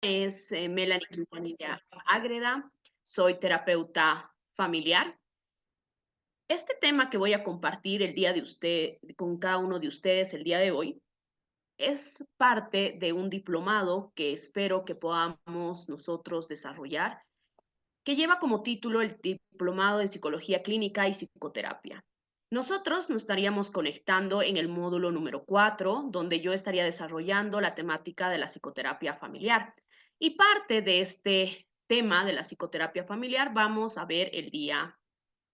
es Melanie Quintanilla Ágreda, soy terapeuta familiar. Este tema que voy a compartir el día de usted, con cada uno de ustedes el día de hoy, es parte de un diplomado que espero que podamos nosotros desarrollar, que lleva como título el Diplomado en Psicología Clínica y Psicoterapia. Nosotros nos estaríamos conectando en el módulo número 4, donde yo estaría desarrollando la temática de la psicoterapia familiar. Y parte de este tema de la psicoterapia familiar vamos a ver el día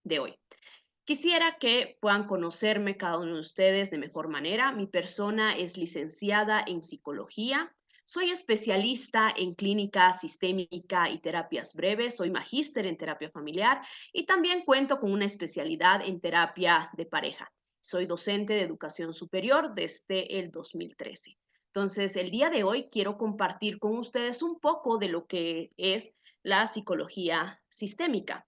de hoy. Quisiera que puedan conocerme cada uno de ustedes de mejor manera. Mi persona es licenciada en psicología. Soy especialista en clínica sistémica y terapias breves. Soy magíster en terapia familiar y también cuento con una especialidad en terapia de pareja. Soy docente de educación superior desde el 2013. Entonces, el día de hoy quiero compartir con ustedes un poco de lo que es la psicología sistémica.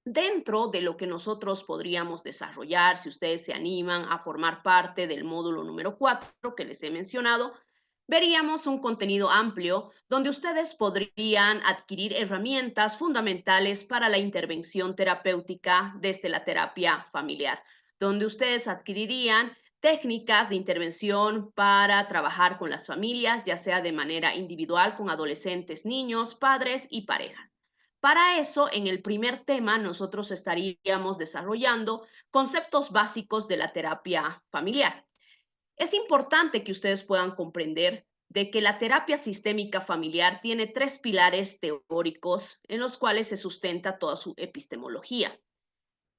Dentro de lo que nosotros podríamos desarrollar, si ustedes se animan a formar parte del módulo número 4 que les he mencionado, veríamos un contenido amplio donde ustedes podrían adquirir herramientas fundamentales para la intervención terapéutica desde la terapia familiar, donde ustedes adquirirían técnicas de intervención para trabajar con las familias, ya sea de manera individual con adolescentes, niños, padres y parejas. Para eso, en el primer tema, nosotros estaríamos desarrollando conceptos básicos de la terapia familiar. Es importante que ustedes puedan comprender de que la terapia sistémica familiar tiene tres pilares teóricos en los cuales se sustenta toda su epistemología.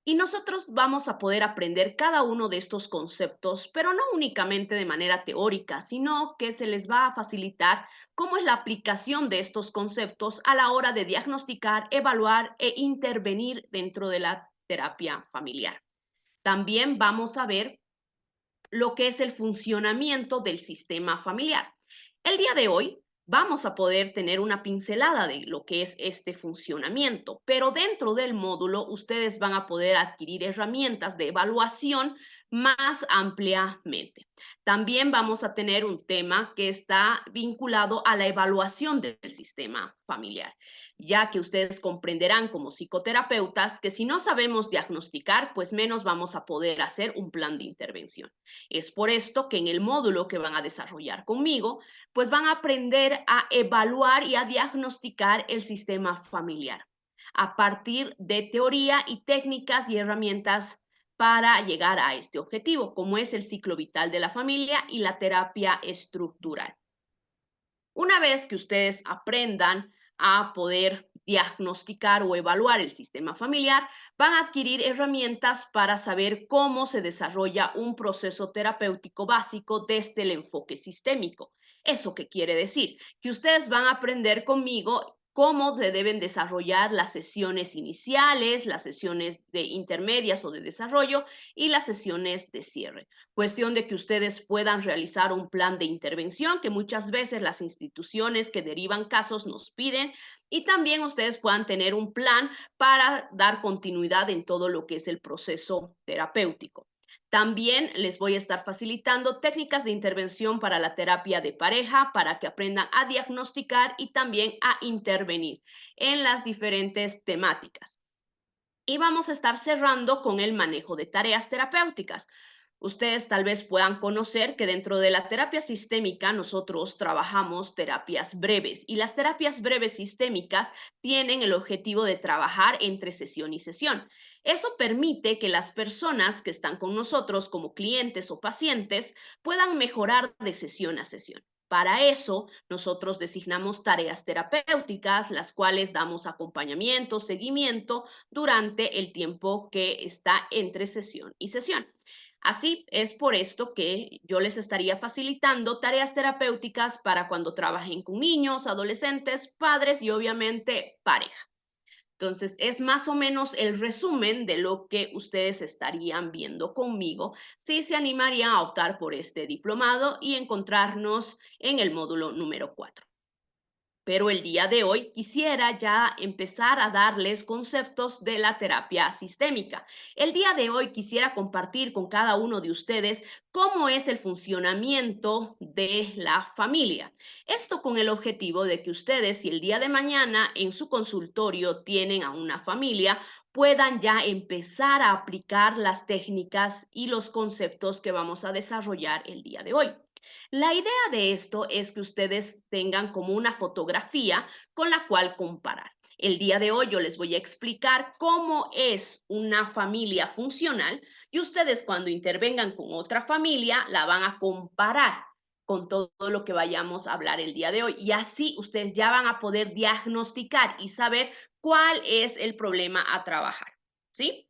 Y nosotros vamos a poder aprender cada uno de estos conceptos, pero no únicamente de manera teórica, sino que se les va a facilitar cómo es la aplicación de estos conceptos a la hora de diagnosticar, evaluar e intervenir dentro de la terapia familiar. También vamos a ver lo que es el funcionamiento del sistema familiar. El día de hoy vamos a poder tener una pincelada de lo que es este funcionamiento, pero dentro del módulo ustedes van a poder adquirir herramientas de evaluación más ampliamente. También vamos a tener un tema que está vinculado a la evaluación del sistema familiar, ya que ustedes comprenderán como psicoterapeutas que si no sabemos diagnosticar, pues menos vamos a poder hacer un plan de intervención. Es por esto que en el módulo que van a desarrollar conmigo, pues van a aprender a evaluar y a diagnosticar el sistema familiar a partir de teoría y técnicas y herramientas para llegar a este objetivo, como es el ciclo vital de la familia y la terapia estructural. Una vez que ustedes aprendan a poder diagnosticar o evaluar el sistema familiar, van a adquirir herramientas para saber cómo se desarrolla un proceso terapéutico básico desde el enfoque sistémico. ¿Eso qué quiere decir? Que ustedes van a aprender conmigo cómo se deben desarrollar las sesiones iniciales, las sesiones de intermedias o de desarrollo y las sesiones de cierre. Cuestión de que ustedes puedan realizar un plan de intervención que muchas veces las instituciones que derivan casos nos piden y también ustedes puedan tener un plan para dar continuidad en todo lo que es el proceso terapéutico. También les voy a estar facilitando técnicas de intervención para la terapia de pareja, para que aprendan a diagnosticar y también a intervenir en las diferentes temáticas. Y vamos a estar cerrando con el manejo de tareas terapéuticas. Ustedes tal vez puedan conocer que dentro de la terapia sistémica nosotros trabajamos terapias breves y las terapias breves sistémicas tienen el objetivo de trabajar entre sesión y sesión. Eso permite que las personas que están con nosotros como clientes o pacientes puedan mejorar de sesión a sesión. Para eso, nosotros designamos tareas terapéuticas, las cuales damos acompañamiento, seguimiento durante el tiempo que está entre sesión y sesión. Así es por esto que yo les estaría facilitando tareas terapéuticas para cuando trabajen con niños, adolescentes, padres y obviamente pareja. Entonces, es más o menos el resumen de lo que ustedes estarían viendo conmigo si se animarían a optar por este diplomado y encontrarnos en el módulo número 4. Pero el día de hoy quisiera ya empezar a darles conceptos de la terapia sistémica. El día de hoy quisiera compartir con cada uno de ustedes cómo es el funcionamiento de la familia. Esto con el objetivo de que ustedes, si el día de mañana en su consultorio tienen a una familia, puedan ya empezar a aplicar las técnicas y los conceptos que vamos a desarrollar el día de hoy. La idea de esto es que ustedes tengan como una fotografía con la cual comparar. El día de hoy yo les voy a explicar cómo es una familia funcional y ustedes cuando intervengan con otra familia la van a comparar con todo lo que vayamos a hablar el día de hoy. Y así ustedes ya van a poder diagnosticar y saber cuál es el problema a trabajar. ¿Sí?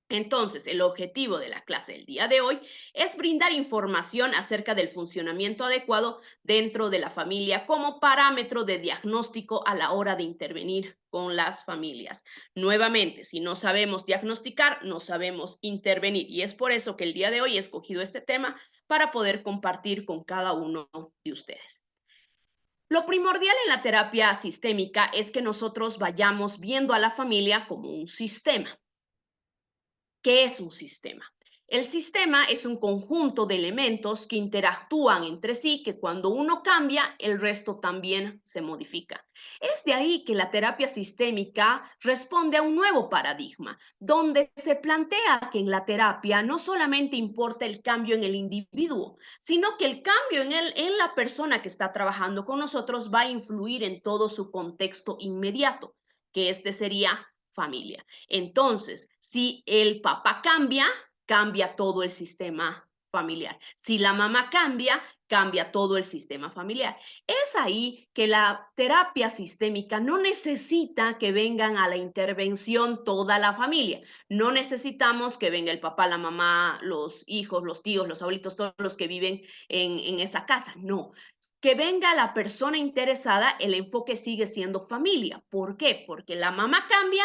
Entonces, el objetivo de la clase del día de hoy es brindar información acerca del funcionamiento adecuado dentro de la familia como parámetro de diagnóstico a la hora de intervenir con las familias. Nuevamente, si no sabemos diagnosticar, no sabemos intervenir. Y es por eso que el día de hoy he escogido este tema para poder compartir con cada uno de ustedes. Lo primordial en la terapia sistémica es que nosotros vayamos viendo a la familia como un sistema. ¿Qué es un sistema? El sistema es un conjunto de elementos que interactúan entre sí, que cuando uno cambia, el resto también se modifica. Es de ahí que la terapia sistémica responde a un nuevo paradigma, donde se plantea que en la terapia no solamente importa el cambio en el individuo, sino que el cambio en la persona que está trabajando con nosotros va a influir en todo su contexto inmediato, que este sería familia. Entonces, si el papá cambia, cambia todo el sistema familiar. Si la mamá cambia, cambia todo el sistema familiar. Es ahí que la terapia sistémica no necesita que vengan a la intervención toda la familia. No necesitamos que venga el papá, la mamá, los hijos, los tíos, los abuelitos, todos los que viven en esa casa. No, que venga la persona interesada, el enfoque sigue siendo familia. ¿Por qué? Porque la mamá cambia,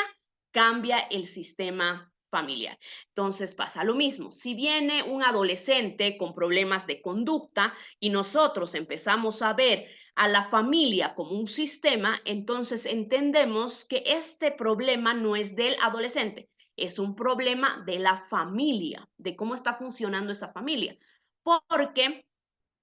cambia el sistema familiar. Entonces pasa lo mismo. Si viene un adolescente con problemas de conducta y nosotros empezamos a ver a la familia como un sistema, entonces entendemos que este problema no es del adolescente, es un problema de la familia, de cómo está funcionando esa familia. Porque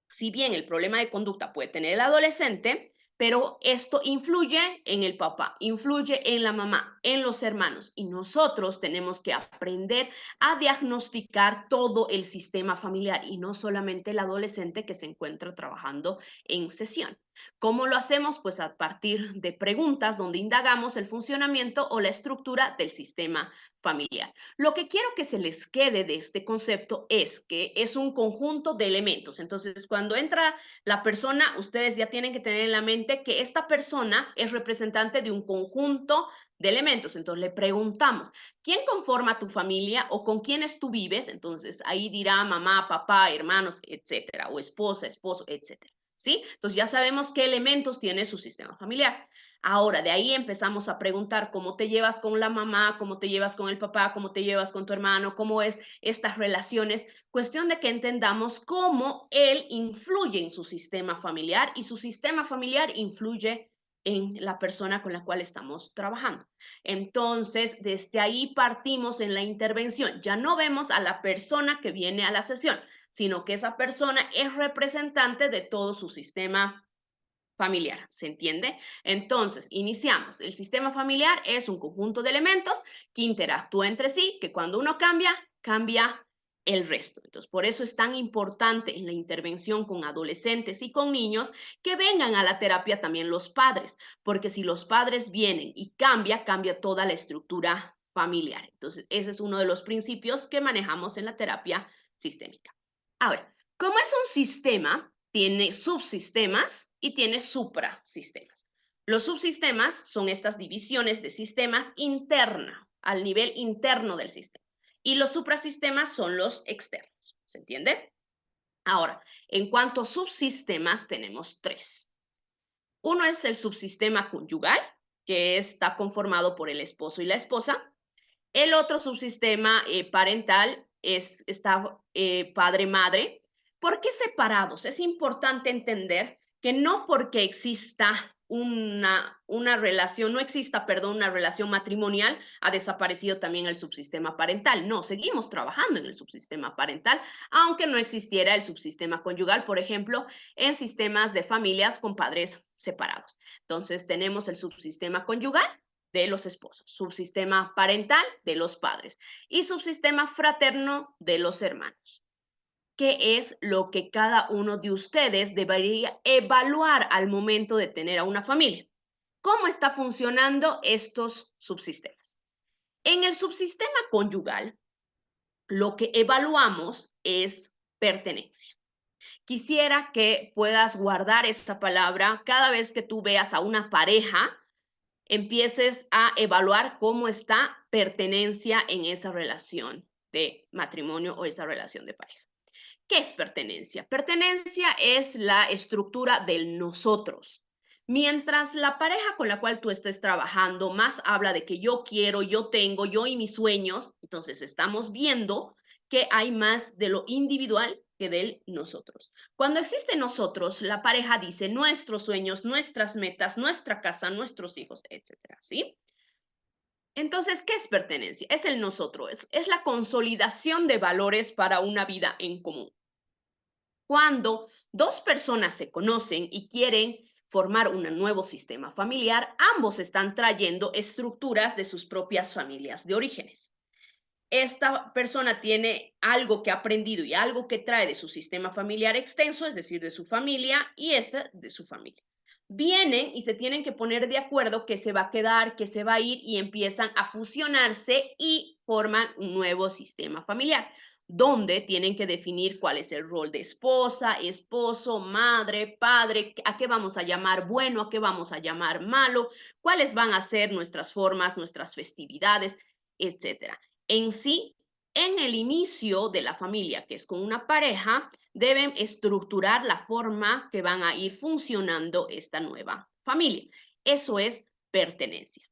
si bien el problema de conducta puede tener el adolescente, pero esto influye en el papá, influye en la mamá, en los hermanos, y nosotros tenemos que aprender a diagnosticar todo el sistema familiar y no solamente el adolescente que se encuentra trabajando en sesión. ¿Cómo lo hacemos? Pues a partir de preguntas donde indagamos el funcionamiento o la estructura del sistema familiar. Lo que quiero que se les quede de este concepto es que es un conjunto de elementos. Entonces, cuando entra la persona, ustedes ya tienen que tener en la mente que esta persona es representante de un conjunto de elementos. Entonces, le preguntamos, ¿quién conforma tu familia o con quiénes tú vives? Entonces, ahí dirá mamá, papá, hermanos, etcétera, o esposa, esposo, etcétera. ¿Sí? Entonces, ya sabemos qué elementos tiene su sistema familiar. Ahora, de ahí empezamos a preguntar cómo te llevas con la mamá, cómo te llevas con el papá, cómo te llevas con tu hermano, cómo es estas relaciones. Cuestión de que entendamos cómo él influye en su sistema familiar y su sistema familiar influye en la persona con la cual estamos trabajando. Entonces, desde ahí partimos en la intervención. Ya no vemos a la persona que viene a la sesión, sino que esa persona es representante de todo su sistema familiar, ¿se entiende? Entonces, iniciamos. El sistema familiar es un conjunto de elementos que interactúa entre sí, que cuando uno cambia, cambia el resto. Entonces, por eso es tan importante en la intervención con adolescentes y con niños que vengan a la terapia también los padres, porque si los padres vienen y cambia toda la estructura familiar. Entonces, ese es uno de los principios que manejamos en la terapia sistémica. Ahora, ¿cómo es un sistema? Tiene subsistemas y tiene suprasistemas. Los subsistemas son estas divisiones de sistemas interna, al nivel interno del sistema. Y los suprasistemas son los externos. ¿Se entiende? Ahora, en cuanto a subsistemas, tenemos tres. Uno es el subsistema conyugal, que está conformado por el esposo y la esposa. El otro subsistema parental está padre-madre. ¿Por qué separados? Es importante entender que no porque exista una relación, no exista, perdón, una relación matrimonial, ha desaparecido también el subsistema parental. No, seguimos trabajando en el subsistema parental, aunque no existiera el subsistema conyugal, por ejemplo, en sistemas de familias con padres separados. Entonces, tenemos el subsistema conyugal de los esposos, subsistema parental de los padres y subsistema fraterno de los hermanos. ¿Qué es lo que cada uno de ustedes debería evaluar al momento de tener a una familia? ¿Cómo está funcionando estos subsistemas? En el subsistema conyugal, lo que evaluamos es pertenencia. Quisiera que puedas guardar esa palabra cada vez que tú veas a una pareja, empieces a evaluar cómo está pertenencia en esa relación de matrimonio o esa relación de pareja. ¿Qué es pertenencia? Pertenencia es la estructura del nosotros. Mientras la pareja con la cual tú estés trabajando más habla de que yo quiero, yo tengo, yo y mis sueños, entonces estamos viendo que hay más de lo individual que del nosotros. Cuando existe nosotros, la pareja dice nuestros sueños, nuestras metas, nuestra casa, nuestros hijos, etcétera, ¿sí? Entonces, ¿qué es pertenencia? Es el nosotros, es la consolidación de valores para una vida en común. Cuando dos personas se conocen y quieren formar un nuevo sistema familiar, ambos están trayendo estructuras de sus propias familias de orígenes. Esta persona tiene algo que ha aprendido y algo que trae de su sistema familiar extenso, es decir, de su familia, y esta de su familia. Vienen y se tienen que poner de acuerdo qué se va a quedar, qué se va a ir, y empiezan a fusionarse y forman un nuevo sistema familiar, donde tienen que definir cuál es el rol de esposa, esposo, madre, padre, a qué vamos a llamar bueno, a qué vamos a llamar malo, cuáles van a ser nuestras formas, nuestras festividades, etcétera. En sí, en el inicio de la familia, que es con una pareja, deben estructurar la forma que van a ir funcionando esta nueva familia. Eso es pertenencia.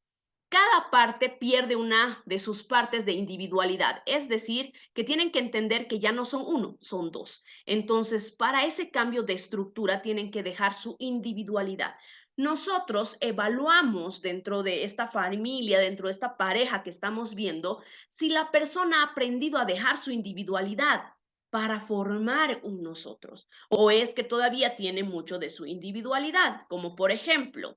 Cada parte pierde una de sus partes de individualidad, es decir, que tienen que entender que ya no son uno, son dos. Entonces, para ese cambio de estructura tienen que dejar su individualidad. Nosotros evaluamos dentro de esta familia, dentro de esta pareja que estamos viendo, si la persona ha aprendido a dejar su individualidad para formar un nosotros, o es que todavía tiene mucho de su individualidad, como por ejemplo,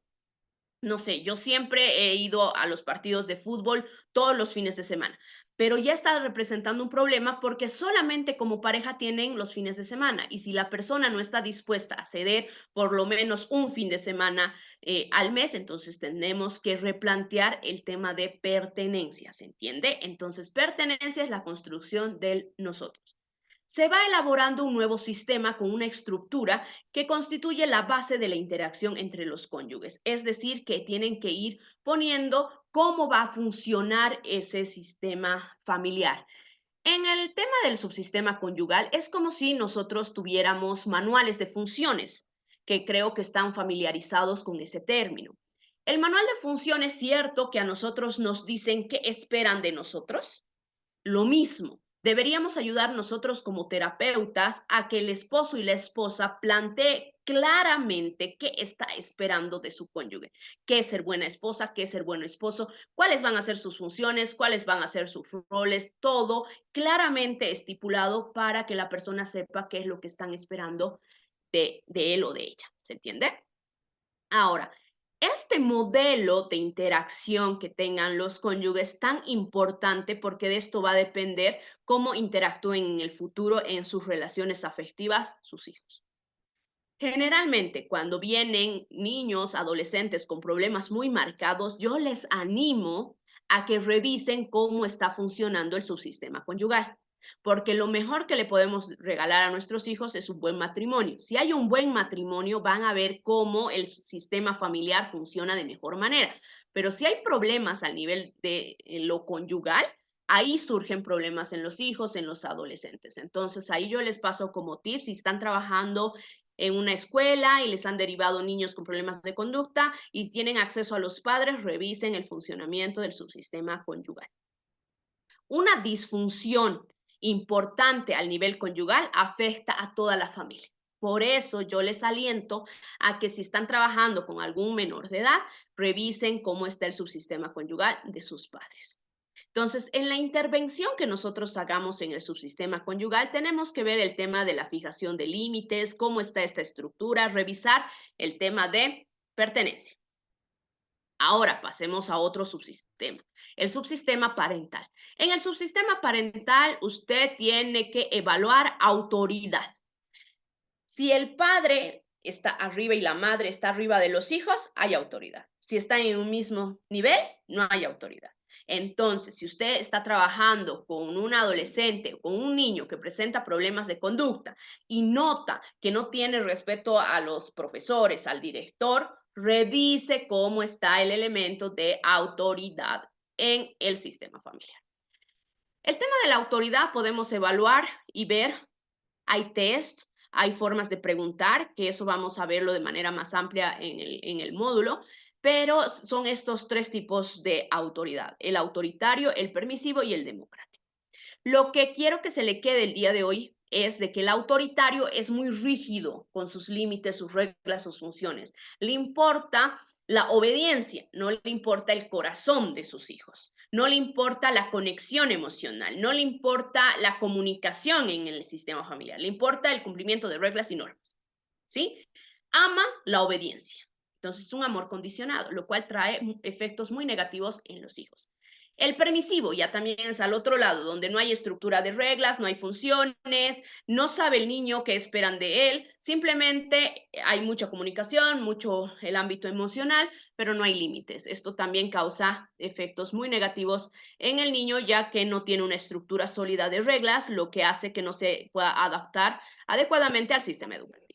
no sé, yo siempre he ido a los partidos de fútbol todos los fines de semana, pero ya está representando un problema porque solamente como pareja tienen los fines de semana y si la persona no está dispuesta a ceder por lo menos un fin de semana al mes, entonces tenemos que replantear el tema de pertenencia, ¿se entiende? Entonces, pertenencia es la construcción del nosotros. Se va elaborando un nuevo sistema con una estructura que constituye la base de la interacción entre los cónyuges, es decir, que tienen que ir poniendo cómo va a funcionar ese sistema familiar. En el tema del subsistema conyugal es como si nosotros tuviéramos manuales de funciones, que creo que están familiarizados con ese término. El manual de funciones es cierto que a nosotros nos dicen qué esperan de nosotros, lo mismo, deberíamos ayudar nosotros como terapeutas a que el esposo y la esposa plantee claramente qué está esperando de su cónyuge, qué es ser buena esposa, qué es ser buen esposo, cuáles van a ser sus funciones, cuáles van a ser sus roles, todo claramente estipulado para que la persona sepa qué es lo que están esperando de él o de ella. ¿Se entiende? Ahora, este modelo de interacción que tengan los cónyuges es tan importante porque de esto va a depender cómo interactúen en el futuro en sus relaciones afectivas sus hijos. Generalmente, cuando vienen niños, adolescentes con problemas muy marcados, yo les animo a que revisen cómo está funcionando el subsistema conyugal, porque lo mejor que le podemos regalar a nuestros hijos es un buen matrimonio. Si hay un buen matrimonio, van a ver cómo el sistema familiar funciona de mejor manera. Pero si hay problemas a nivel de lo conyugal, ahí surgen problemas en los hijos, en los adolescentes. Entonces, ahí yo les paso como tips, si están trabajando en una escuela y les han derivado niños con problemas de conducta y tienen acceso a los padres, revisen el funcionamiento del subsistema conyugal. Una disfunción importante al nivel conyugal afecta a toda la familia. Por eso yo les aliento a que si están trabajando con algún menor de edad, revisen cómo está el subsistema conyugal de sus padres. Entonces, en la intervención que nosotros hagamos en el subsistema conyugal, tenemos que ver el tema de la fijación de límites, cómo está esta estructura, revisar el tema de pertenencia. Ahora pasemos a otro subsistema, el subsistema parental. En el subsistema parental, usted tiene que evaluar autoridad. Si el padre está arriba y la madre está arriba de los hijos, hay autoridad. Si están en un mismo nivel, no hay autoridad. Entonces, si usted está trabajando con un adolescente o con un niño que presenta problemas de conducta y nota que no tiene respeto a los profesores, al director, revise cómo está el elemento de autoridad en el sistema familiar. El tema de la autoridad podemos evaluar y ver, hay test, hay formas de preguntar, que eso vamos a verlo de manera más amplia en el módulo, pero son estos tres tipos de autoridad, el autoritario, el permisivo y el democrático. Lo que quiero que se le quede el día de hoy es de que el autoritario es muy rígido con sus límites, sus reglas, sus funciones. Le importa la obediencia, no le importa el corazón de sus hijos, no le importa la conexión emocional, no le importa la comunicación en el sistema familiar, le importa el cumplimiento de reglas y normas, ¿sí? Ama la obediencia. Entonces es un amor condicionado, lo cual trae efectos muy negativos en los hijos. El permisivo ya también es al otro lado, donde no hay estructura de reglas, no hay funciones, no sabe el niño qué esperan de él, simplemente hay mucha comunicación, mucho el ámbito emocional, pero no hay límites. Esto también causa efectos muy negativos en el niño, ya que no tiene una estructura sólida de reglas, lo que hace que no se pueda adaptar adecuadamente al sistema educativo.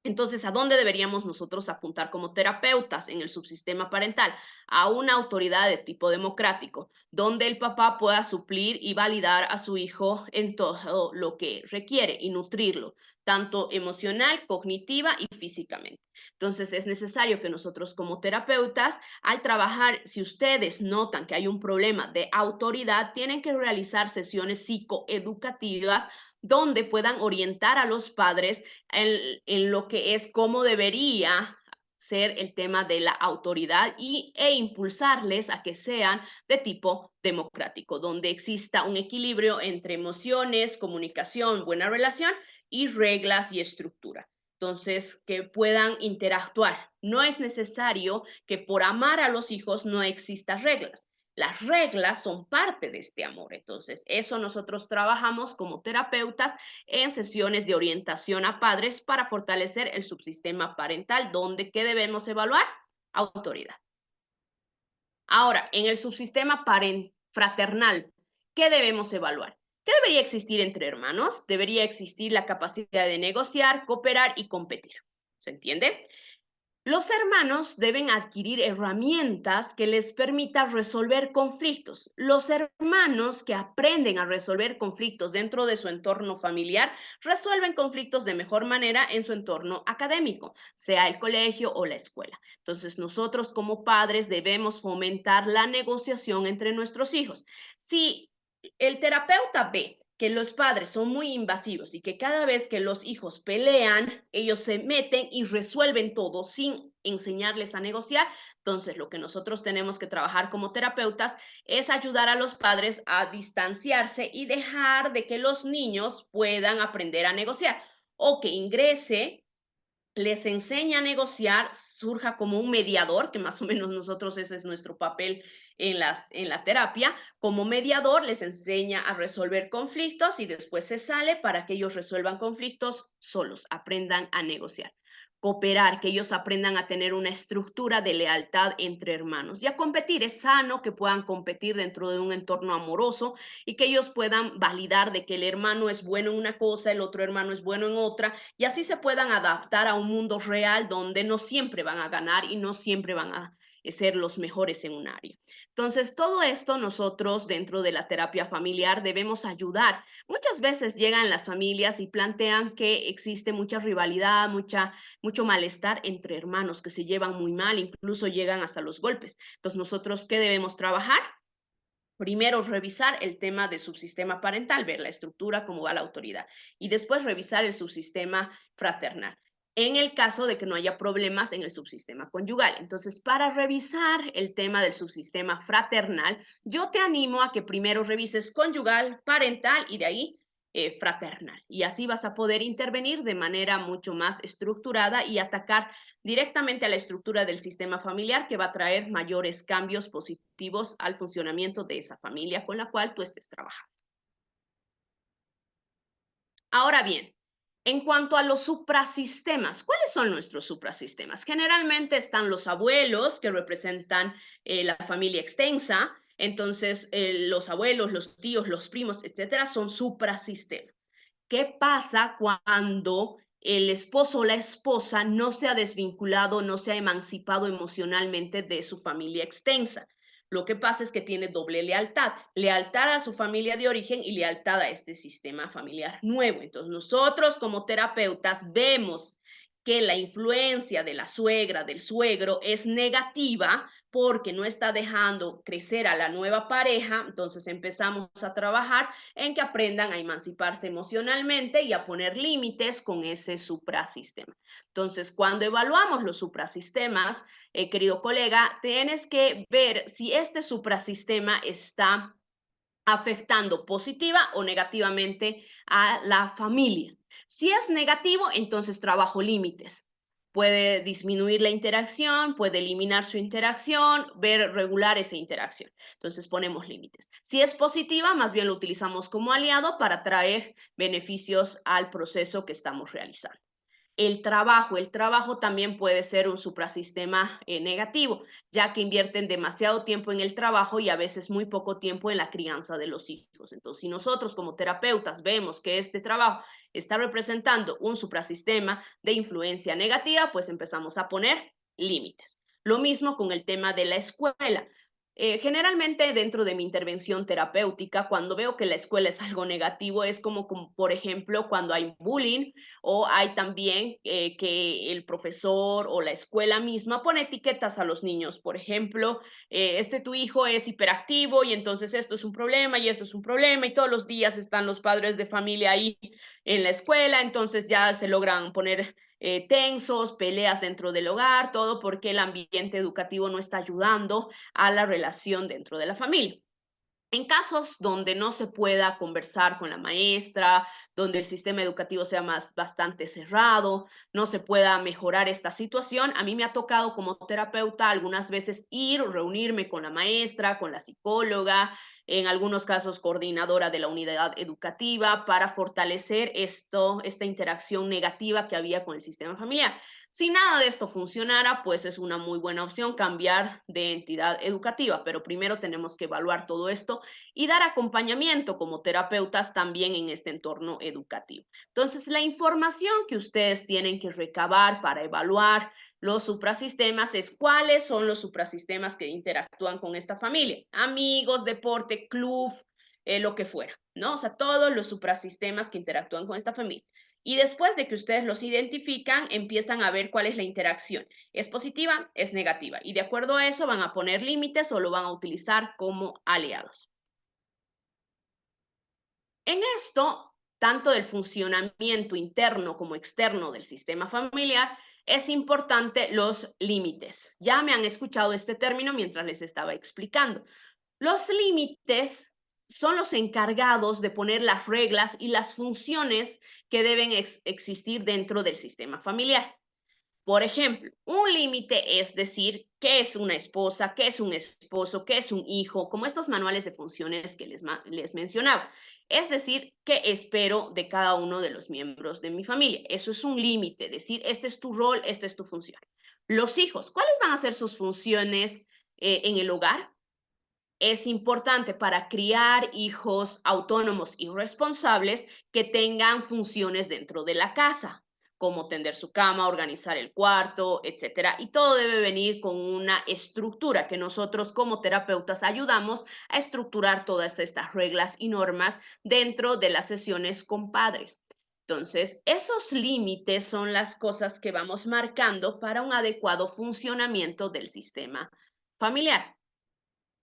Entonces, ¿a dónde deberíamos nosotros apuntar como terapeutas en el subsistema parental? A una autoridad de tipo democrático, donde el papá pueda suplir y validar a su hijo en todo lo que requiere y nutrirlo, tanto emocional, cognitiva y físicamente. Entonces, es necesario que nosotros como terapeutas, al trabajar, si ustedes notan que hay un problema de autoridad, tienen que realizar sesiones psicoeducativas donde puedan orientar a los padres en lo que es cómo debería ser el tema de la autoridad e impulsarles a que sean de tipo democrático, donde exista un equilibrio entre emociones, comunicación, buena relación y reglas y estructura. Entonces, que puedan interactuar. No es necesario que por amar a los hijos no existan reglas. Las reglas son parte de este amor. Entonces, eso nosotros trabajamos como terapeutas en sesiones de orientación a padres para fortalecer el subsistema parental, donde ¿qué debemos evaluar? Autoridad. Ahora, en el subsistema fraternal, ¿qué debemos evaluar? ¿Qué debería existir entre hermanos? Debería existir la capacidad de negociar, cooperar y competir. ¿Se entiende? Los hermanos deben adquirir herramientas que les permitan resolver conflictos. Los hermanos que aprenden a resolver conflictos dentro de su entorno familiar resuelven conflictos de mejor manera en su entorno académico, sea el colegio o la escuela. Entonces, nosotros como padres debemos fomentar la negociación entre nuestros hijos. Si el terapeuta ve que los padres son muy invasivos y que cada vez que los hijos pelean, ellos se meten y resuelven todo sin enseñarles a negociar. Entonces, lo que nosotros tenemos que trabajar como terapeutas es ayudar a los padres a distanciarse y dejar de que los niños puedan aprender a negociar o que ingrese, les enseña a negociar, surja como un mediador, que más o menos nosotros ese es nuestro papel en la terapia, como mediador les enseña a resolver conflictos y después se sale para que ellos resuelvan conflictos solos, aprendan a negociar. Cooperar, que ellos aprendan a tener una estructura de lealtad entre hermanos y a competir. Es sano que puedan competir dentro de un entorno amoroso y que ellos puedan validar de que el hermano es bueno en una cosa, el otro hermano es bueno en otra, y así se puedan adaptar a un mundo real donde no siempre van a ganar y no siempre van a ser los mejores en un área. Entonces, todo esto nosotros dentro de la terapia familiar debemos ayudar. Muchas veces llegan las familias y plantean que existe mucha rivalidad, mucho malestar entre hermanos que se llevan muy mal, incluso llegan hasta los golpes. Entonces, nosotros, ¿qué debemos trabajar? Primero, revisar el tema de subsistema parental, ver la estructura, cómo va la autoridad. Y después revisar el subsistema fraternal, en el caso de que no haya problemas en el subsistema conyugal. Entonces, para revisar el tema del subsistema fraternal, yo te animo a que primero revises conyugal, parental y de ahí fraternal. Y así vas a poder intervenir de manera mucho más estructurada y atacar directamente a la estructura del sistema familiar, que va a traer mayores cambios positivos al funcionamiento de esa familia con la cual tú estés trabajando. Ahora bien, en cuanto a los suprasistemas, ¿cuáles son nuestros suprasistemas? Generalmente están los abuelos, que representan la familia extensa. Entonces, los abuelos, los tíos, los primos, etcétera, son suprasistemas. ¿Qué pasa cuando el esposo o la esposa no se ha desvinculado, no se ha emancipado emocionalmente de su familia extensa? Lo que pasa es que tiene doble lealtad, lealtad a su familia de origen y lealtad a este sistema familiar nuevo. Entonces, nosotros como terapeutas vemos que la influencia de la suegra, del suegro, es negativa porque no está dejando crecer a la nueva pareja. Entonces empezamos a trabajar en que aprendan a emanciparse emocionalmente y a poner límites con ese suprasistema. Entonces, cuando evaluamos los suprasistemas, querido colega, tienes que ver si este suprasistema está afectando positiva o negativamente a la familia. Si es negativo, entonces trabajo límites. Puede disminuir la interacción, puede eliminar su interacción, ver regular esa interacción. Entonces ponemos límites. Si es positiva, más bien lo utilizamos como aliado para traer beneficios al proceso que estamos realizando. El trabajo también puede ser un suprasistema negativo, ya que invierten demasiado tiempo en el trabajo y a veces muy poco tiempo en la crianza de los hijos. Entonces, si nosotros como terapeutas vemos que este trabajo está representando un suprasistema de influencia negativa, pues empezamos a poner límites. Lo mismo con el tema de la escuela. Generalmente dentro de mi intervención terapéutica, cuando veo que la escuela es algo negativo, es como por ejemplo, cuando hay bullying o hay también que el profesor o la escuela misma pone etiquetas a los niños. Por ejemplo, tu hijo es hiperactivo y entonces esto es un problema y esto es un problema y todos los días están los padres de familia ahí en la escuela, entonces ya se logran poner tensos, peleas dentro del hogar, todo porque el ambiente educativo no está ayudando a la relación dentro de la familia. En casos donde no se pueda conversar con la maestra, donde el sistema educativo sea bastante cerrado, no se pueda mejorar esta situación, a mí me ha tocado como terapeuta algunas veces ir, reunirme con la maestra, con la psicóloga, en algunos casos coordinadora de la unidad educativa, para fortalecer esta interacción negativa que había con el sistema familiar. Si nada de esto funcionara, pues es una muy buena opción cambiar de entidad educativa, pero primero tenemos que evaluar todo esto y dar acompañamiento como terapeutas también en este entorno educativo. Entonces, la información que ustedes tienen que recabar para evaluar los suprasistemas es cuáles son los suprasistemas que interactúan con esta familia. Amigos, deporte, club, lo que fuera, ¿no? O sea, todos los suprasistemas que interactúan con esta familia. Y después de que ustedes los identifican, empiezan a ver cuál es la interacción. ¿Es positiva? ¿Es negativa? Y de acuerdo a eso van a poner límites o lo van a utilizar como aliados. En esto, tanto del funcionamiento interno como externo del sistema familiar, es importante los límites. Ya me han escuchado este término mientras les estaba explicando. Los límites son los encargados de poner las reglas y las funciones que deben existir dentro del sistema familiar. Por ejemplo, un límite es decir qué es una esposa, qué es un esposo, qué es un hijo, como estos manuales de funciones que les mencionaba. Es decir, qué espero de cada uno de los miembros de mi familia. Eso es un límite, decir, este es tu rol, esta es tu función. Los hijos, ¿cuáles van a ser sus funciones en el hogar? Es importante para criar hijos autónomos y responsables que tengan funciones dentro de la casa, como tender su cama, organizar el cuarto, etcétera. Y todo debe venir con una estructura que nosotros como terapeutas ayudamos a estructurar todas estas reglas y normas dentro de las sesiones con padres. Entonces, esos límites son las cosas que vamos marcando para un adecuado funcionamiento del sistema familiar.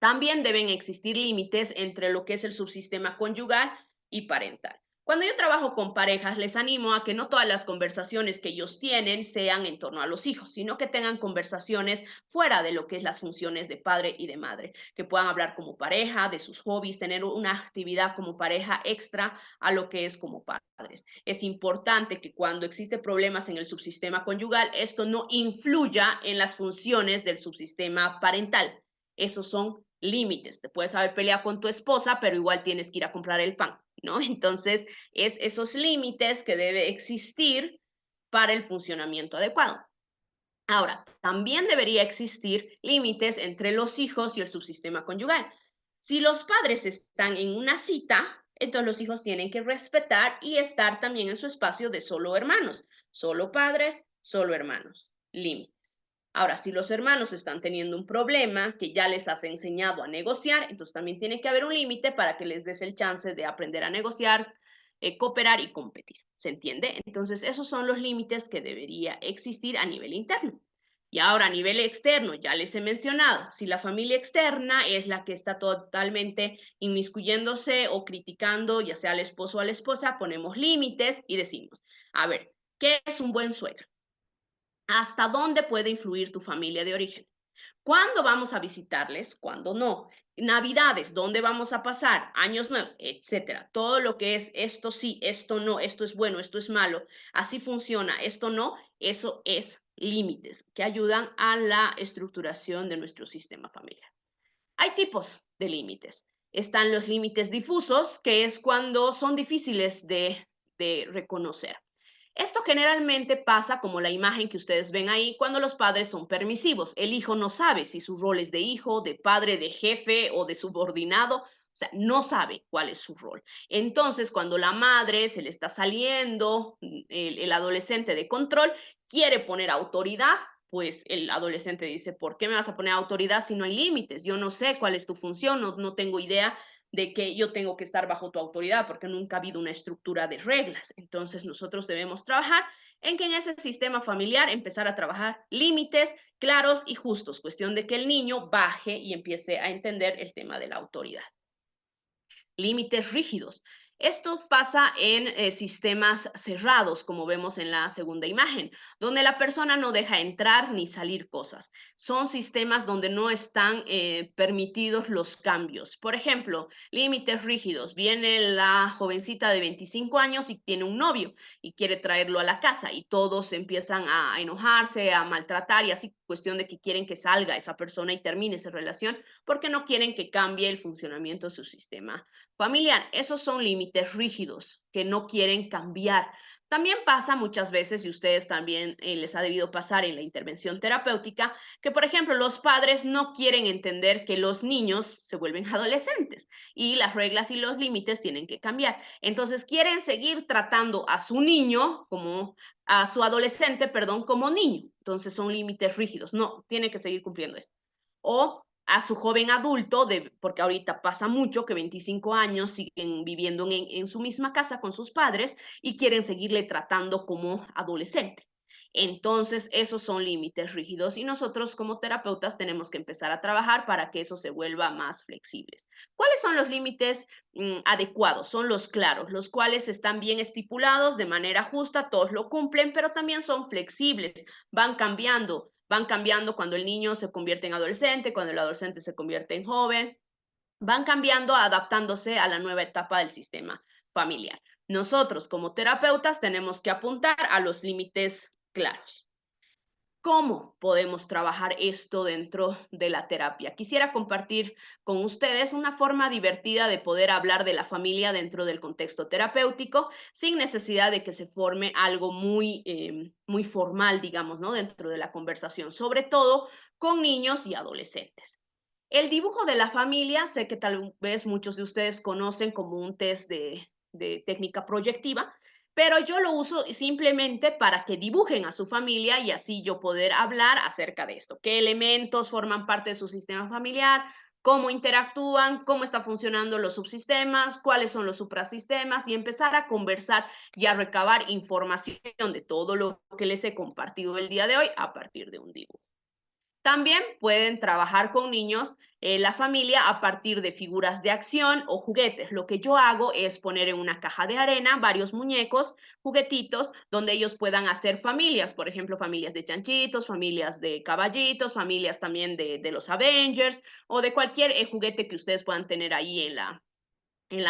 También deben existir límites entre lo que es el subsistema conyugal y parental. Cuando yo trabajo con parejas, les animo a que no todas las conversaciones que ellos tienen sean en torno a los hijos, sino que tengan conversaciones fuera de lo que es las funciones de padre y de madre, que puedan hablar como pareja, de sus hobbies, tener una actividad como pareja extra a lo que es como padres. Es importante que cuando existen problemas en el subsistema conyugal, esto no influya en las funciones del subsistema parental. Esos son límites. Te puedes haber peleado con tu esposa, pero igual tienes que ir a comprar el pan, ¿no? Entonces, es esos límites que debe existir para el funcionamiento adecuado. Ahora, también debería existir límites entre los hijos y el subsistema conyugal. Si los padres están en una cita, entonces los hijos tienen que respetar y estar también en su espacio de solo hermanos, solo padres, solo hermanos, límites. Ahora, si los hermanos están teniendo un problema que ya les has enseñado a negociar, entonces también tiene que haber un límite para que les des el chance de aprender a negociar, cooperar y competir. ¿Se entiende? Entonces, esos son los límites que debería existir a nivel interno. Y ahora a nivel externo, ya les he mencionado, si la familia externa es la que está totalmente inmiscuyéndose o criticando, ya sea al esposo o a la esposa, ponemos límites y decimos, a ver, ¿qué es un buen suegro? ¿Hasta dónde puede influir tu familia de origen? ¿Cuándo vamos a visitarles? ¿Cuándo no? Navidades, ¿dónde vamos a pasar? Años nuevos, etcétera. Todo lo que es esto sí, esto no, esto es bueno, esto es malo, así funciona, esto no, eso es límites que ayudan a la estructuración de nuestro sistema familiar. Hay tipos de límites. Están los límites difusos, que es cuando son difíciles de reconocer. Esto generalmente pasa como la imagen que ustedes ven ahí cuando los padres son permisivos. El hijo no sabe si su rol es de hijo, de padre, de jefe o de subordinado. O sea, no sabe cuál es su rol. Entonces, cuando la madre se le está saliendo el adolescente de control, quiere poner autoridad, pues el adolescente dice, ¿por qué me vas a poner autoridad si no hay límites? Yo no sé cuál es tu función, no tengo idea de que yo tengo que estar bajo tu autoridad porque nunca ha habido una estructura de reglas. Entonces nosotros debemos trabajar en que en ese sistema familiar empezar a trabajar límites claros y justos, cuestión de que el niño baje y empiece a entender el tema de la autoridad. Límites rígidos. Esto pasa en sistemas cerrados, como vemos en la segunda imagen, donde la persona no deja entrar ni salir cosas. Son sistemas donde no están permitidos los cambios. Por ejemplo, límites rígidos. Viene la jovencita de 25 años y tiene un novio y quiere traerlo a la casa y todos empiezan a enojarse, a maltratar y así cuestión de que quieren que salga esa persona y termine esa relación porque no quieren que cambie el funcionamiento de su sistema familiar. Esos son límites rígidos que no quieren cambiar. También pasa muchas veces, y ustedes también les ha debido pasar en la intervención terapéutica, que por ejemplo los padres no quieren entender que los niños se vuelven adolescentes y las reglas y los límites tienen que cambiar. Entonces quieren seguir tratando a su niño como a su adolescente, perdón, como niño. Entonces son límites rígidos. No, tiene que seguir cumpliendo esto. O a su joven adulto, porque ahorita pasa mucho que 25 años siguen viviendo en su misma casa con sus padres y quieren seguirle tratando como adolescente. Entonces, esos son límites rígidos y nosotros como terapeutas tenemos que empezar a trabajar para que eso se vuelva más flexibles. ¿Cuáles son los límites adecuados? Son los claros, los cuales están bien estipulados de manera justa, todos lo cumplen, pero también son flexibles, van cambiando cuando el niño se convierte en adolescente, cuando el adolescente se convierte en joven, van cambiando, adaptándose a la nueva etapa del sistema familiar. Nosotros como terapeutas tenemos que apuntar a los límites claros. ¿Cómo podemos trabajar esto dentro de la terapia? Quisiera compartir con ustedes una forma divertida de poder hablar de la familia dentro del contexto terapéutico sin necesidad de que se forme algo muy formal, digamos, ¿no? Dentro de la conversación, sobre todo con niños y adolescentes. El dibujo de la familia, sé que tal vez muchos de ustedes conocen como un test de técnica proyectiva, pero yo lo uso simplemente para que dibujen a su familia y así yo poder hablar acerca de esto. ¿Qué elementos forman parte de su sistema familiar? ¿Cómo interactúan? ¿Cómo están funcionando los subsistemas? ¿Cuáles son los suprasistemas? Y empezar a conversar y a recabar información de todo lo que les he compartido el día de hoy a partir de un dibujo. También pueden trabajar con niños, la familia, a partir de figuras de acción o juguetes. Lo que yo hago es poner en una caja de arena varios muñecos, juguetitos, donde ellos puedan hacer familias, por ejemplo, familias de chanchitos, familias de caballitos, familias también de los Avengers o de cualquier juguete que ustedes puedan tener ahí en la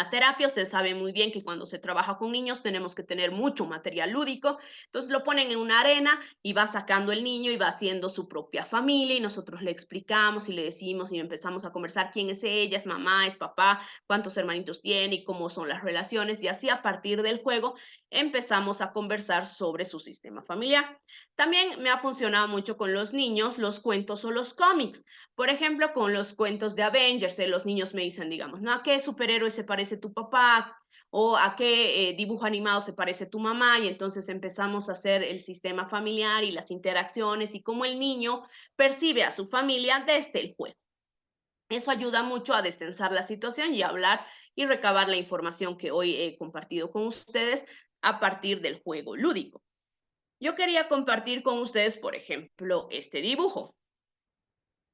terapia. Ustedes saben muy bien que cuando se trabaja con niños tenemos que tener mucho material lúdico. Entonces lo ponen en una arena y va sacando el niño y va haciendo su propia familia y nosotros le explicamos y le decimos y empezamos a conversar quién es ella, es mamá, es papá, cuántos hermanitos tiene y cómo son las relaciones. Y así, a partir del juego, empezamos a conversar sobre su sistema familiar. También me ha funcionado mucho con los niños los cuentos o los cómics. Por ejemplo, con los cuentos de Avengers, los niños me dicen, digamos, ¿no? ¿A qué superhéroe se parece tu papá? ¿O a qué dibujo animado se parece tu mamá? Y entonces empezamos a hacer el sistema familiar y las interacciones y cómo el niño percibe a su familia desde el juego. Eso ayuda mucho a destensar la situación y a hablar y recabar la información que hoy he compartido con ustedes a partir del juego lúdico. Yo quería compartir con ustedes, por ejemplo, este dibujo,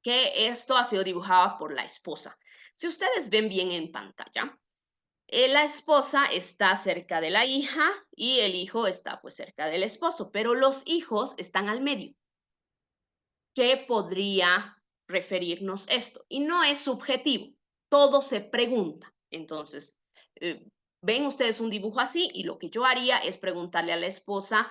que esto ha sido dibujado por la esposa. Si ustedes ven bien en pantalla, la esposa está cerca de la hija y el hijo está pues cerca del esposo, pero los hijos están al medio. ¿Qué podría referirnos esto? Y no es subjetivo, todo se pregunta. Entonces, eh, ven ustedes un dibujo así y lo que yo haría es preguntarle a la esposa.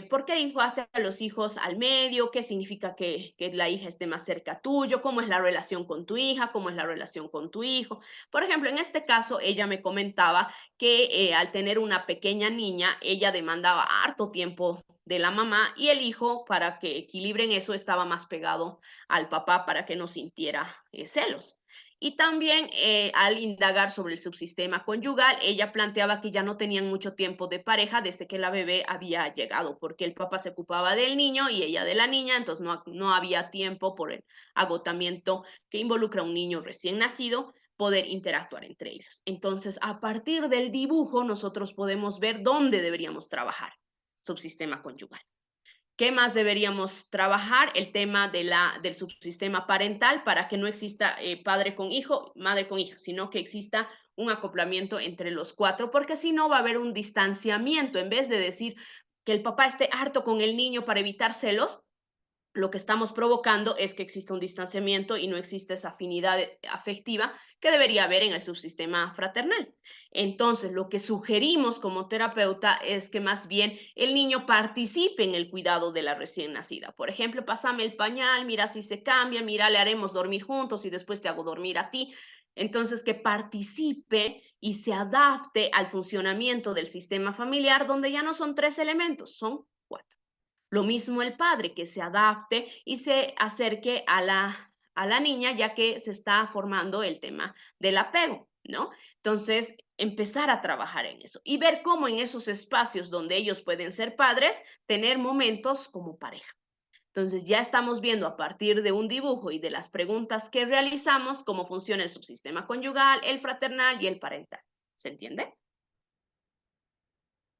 ¿Por qué dibujaste a los hijos al medio? ¿Qué significa que la hija esté más cerca tuyo? ¿Cómo es la relación con tu hija? ¿Cómo es la relación con tu hijo? Por ejemplo, en este caso, ella me comentaba que al tener una pequeña niña, ella demandaba harto tiempo de la mamá y el hijo, para que equilibren eso, estaba más pegado al papá para que no sintiera celos. Y también al indagar sobre el subsistema conyugal, ella planteaba que ya no tenían mucho tiempo de pareja desde que la bebé había llegado, porque el papá se ocupaba del niño y ella de la niña, entonces no había tiempo por el agotamiento que involucra a un niño recién nacido poder interactuar entre ellos. Entonces, a partir del dibujo, nosotros podemos ver dónde deberíamos trabajar subsistema conyugal. ¿Qué más deberíamos trabajar? El tema del subsistema parental, para que no exista padre con hijo, madre con hija, sino que exista un acoplamiento entre los cuatro, porque si no va a haber un distanciamiento. En vez de decir que el papá esté harto con el niño para evitar celos, lo que estamos provocando es que exista un distanciamiento y no existe esa afinidad afectiva que debería haber en el subsistema fraternal. Entonces, lo que sugerimos como terapeuta es que más bien el niño participe en el cuidado de la recién nacida. Por ejemplo, pásame el pañal, mira si se cambia, mira, le haremos dormir juntos y después te hago dormir a ti. Entonces, que participe y se adapte al funcionamiento del sistema familiar, donde ya no son tres elementos, son cuatro. Lo mismo el padre, que se adapte y se acerque a la niña, ya que se está formando el tema del apego, ¿no? Entonces, empezar a trabajar en eso y ver cómo en esos espacios donde ellos pueden ser padres, tener momentos como pareja. Entonces, ya estamos viendo a partir de un dibujo y de las preguntas que realizamos cómo funciona el subsistema conyugal, el fraternal y el parental. ¿Se entiende?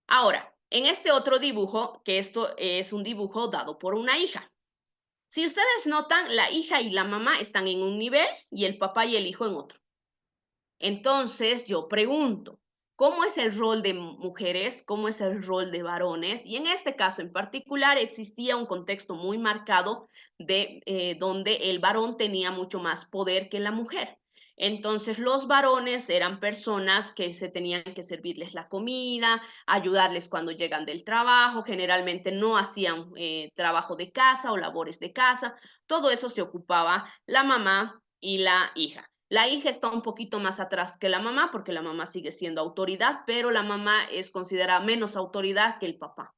Ahora, en este otro dibujo, que esto es un dibujo dado por una hija. Si ustedes notan, la hija y la mamá están en un nivel y el papá y el hijo en otro. Entonces, yo pregunto, ¿cómo es el rol de mujeres? ¿Cómo es el rol de varones? Y en este caso en particular existía un contexto muy marcado de donde el varón tenía mucho más poder que la mujer. Entonces, los varones eran personas que se tenían que servirles la comida, ayudarles cuando llegan del trabajo, generalmente no hacían trabajo de casa o labores de casa, todo eso se ocupaba la mamá y la hija. La hija está un poquito más atrás que la mamá, porque la mamá sigue siendo autoridad, pero la mamá es considerada menos autoridad que el papá.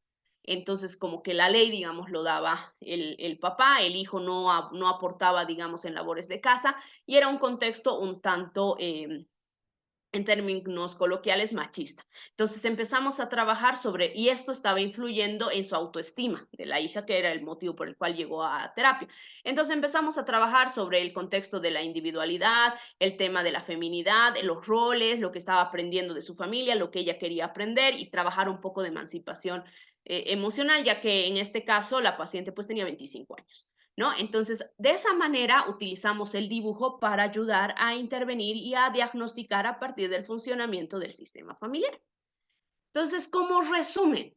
Entonces, como que la ley, digamos, lo daba el papá, el hijo no aportaba, digamos, en labores de casa, y era un contexto un tanto en términos coloquiales, machista. Entonces empezamos a trabajar sobre, y esto estaba influyendo en su autoestima de la hija, que era el motivo por el cual llegó a terapia. Entonces empezamos a trabajar sobre el contexto de la individualidad, el tema de la feminidad, los roles, lo que estaba aprendiendo de su familia, lo que ella quería aprender y trabajar un poco de emancipación emocional, ya que en este caso la paciente pues tenía 25 años. ¿no? Entonces, de esa manera utilizamos el dibujo para ayudar a intervenir y a diagnosticar a partir del funcionamiento del sistema familiar. Entonces, como resumen,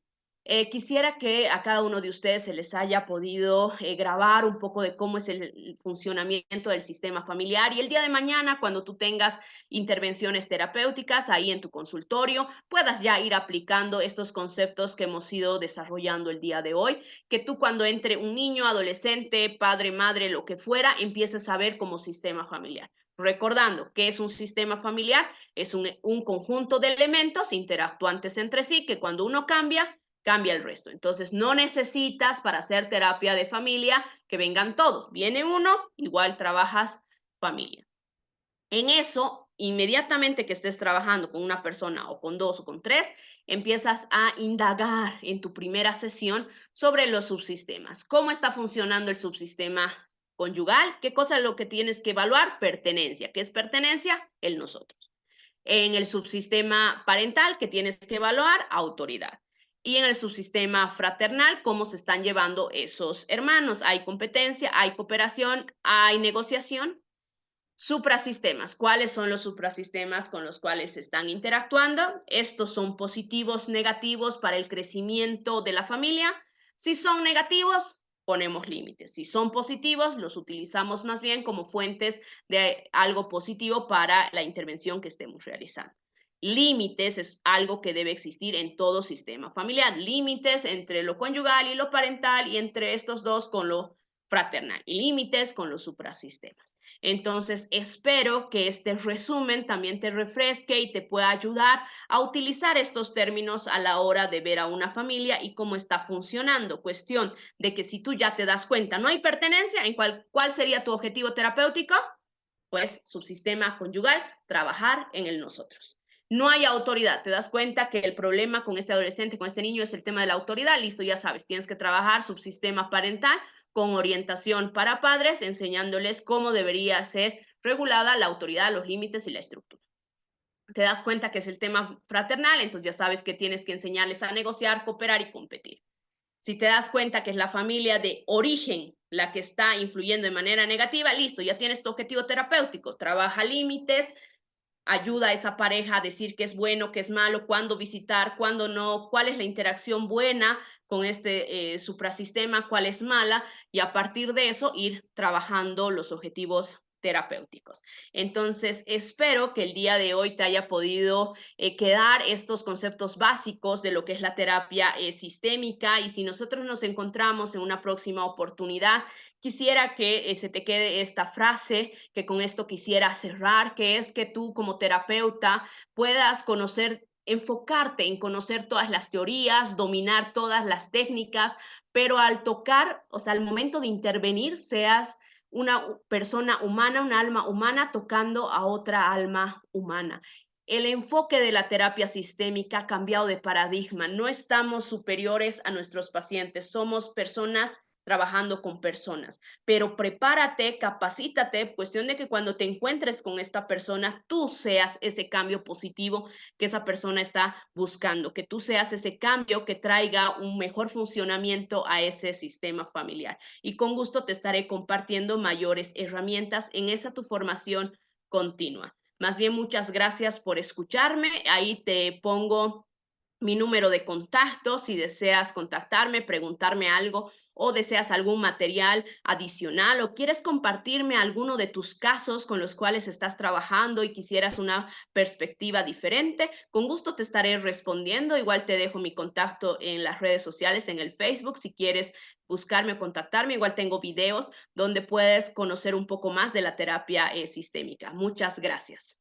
quisiera que a cada uno de ustedes se les haya podido grabar un poco de cómo es el funcionamiento del sistema familiar y el día de mañana, cuando tú tengas intervenciones terapéuticas ahí en tu consultorio, puedas ya ir aplicando estos conceptos que hemos ido desarrollando el día de hoy, que tú cuando entre un niño, adolescente, padre, madre, lo que fuera, empieces a ver como sistema familiar. Recordando que es un sistema familiar, es un conjunto de elementos interactuantes entre sí que cuando uno cambia, cambia el resto. Entonces, no necesitas para hacer terapia de familia que vengan todos. Viene uno, igual trabajas familia. En eso, inmediatamente que estés trabajando con una persona o con dos o con tres, empiezas a indagar en tu primera sesión sobre los subsistemas. ¿Cómo está funcionando el subsistema conyugal? ¿Qué cosa es lo que tienes que evaluar? Pertenencia. ¿Qué es pertenencia? El nosotros. En el subsistema parental, ¿qué tienes que evaluar? Autoridad. Y en el subsistema fraternal, ¿cómo se están llevando esos hermanos? ¿Hay competencia? ¿Hay cooperación? ¿Hay negociación? Suprasistemas. ¿Cuáles son los suprasistemas con los cuales se están interactuando? Estos son positivos, negativos para el crecimiento de la familia. Si son negativos, ponemos límites. Si son positivos, los utilizamos más bien como fuentes de algo positivo para la intervención que estemos realizando. Límites es algo que debe existir en todo sistema familiar. Límites entre lo conyugal y lo parental y entre estos dos con lo fraternal. Y límites con los suprasistemas. Entonces, espero que este resumen también te refresque y te pueda ayudar a utilizar estos términos a la hora de ver a una familia y cómo está funcionando. Cuestión de que si tú ya te das cuenta, no hay pertenencia, ¿cuál sería tu objetivo terapéutico? Pues subsistema conyugal, trabajar en el nosotros. No hay autoridad. Te das cuenta que el problema con este adolescente, con este niño, es el tema de la autoridad. Listo, ya sabes, tienes que trabajar subsistema parental con orientación para padres, enseñándoles cómo debería ser regulada la autoridad, los límites y la estructura. Te das cuenta que es el tema fraternal, entonces ya sabes que tienes que enseñarles a negociar, cooperar y competir. Si te das cuenta que es la familia de origen la que está influyendo de manera negativa, listo, ya tienes tu objetivo terapéutico. Trabaja límites, ayuda a esa pareja a decir qué es bueno, qué es malo, cuándo visitar, cuándo no, cuál es la interacción buena con este suprasistema, cuál es mala, y a partir de eso ir trabajando los objetivos terapéuticos. Entonces, espero que el día de hoy te haya podido quedar estos conceptos básicos de lo que es la terapia sistémica y si nosotros nos encontramos en una próxima oportunidad, quisiera que se te quede esta frase que con esto quisiera cerrar, que es que tú como terapeuta puedas conocer, enfocarte en conocer todas las teorías, dominar todas las técnicas, pero al tocar, o sea, al momento de intervenir, seas una persona humana, un alma humana tocando a otra alma humana. El enfoque de la terapia sistémica ha cambiado de paradigma. No estamos superiores a nuestros pacientes, somos personas trabajando con personas, pero prepárate, capacítate, cuestión de que cuando te encuentres con esta persona, tú seas ese cambio positivo que esa persona está buscando, que tú seas ese cambio que traiga un mejor funcionamiento a ese sistema familiar. Y con gusto te estaré compartiendo mayores herramientas en esa tu formación continua. Más bien, muchas gracias por escucharme. Ahí te pongo mi número de contacto si deseas contactarme, preguntarme algo o deseas algún material adicional o quieres compartirme alguno de tus casos con los cuales estás trabajando y quisieras una perspectiva diferente, con gusto te estaré respondiendo. Igual te dejo mi contacto en las redes sociales, en el Facebook, si quieres buscarme o contactarme. Igual tengo videos donde puedes conocer un poco más de la terapia sistémica. Muchas gracias.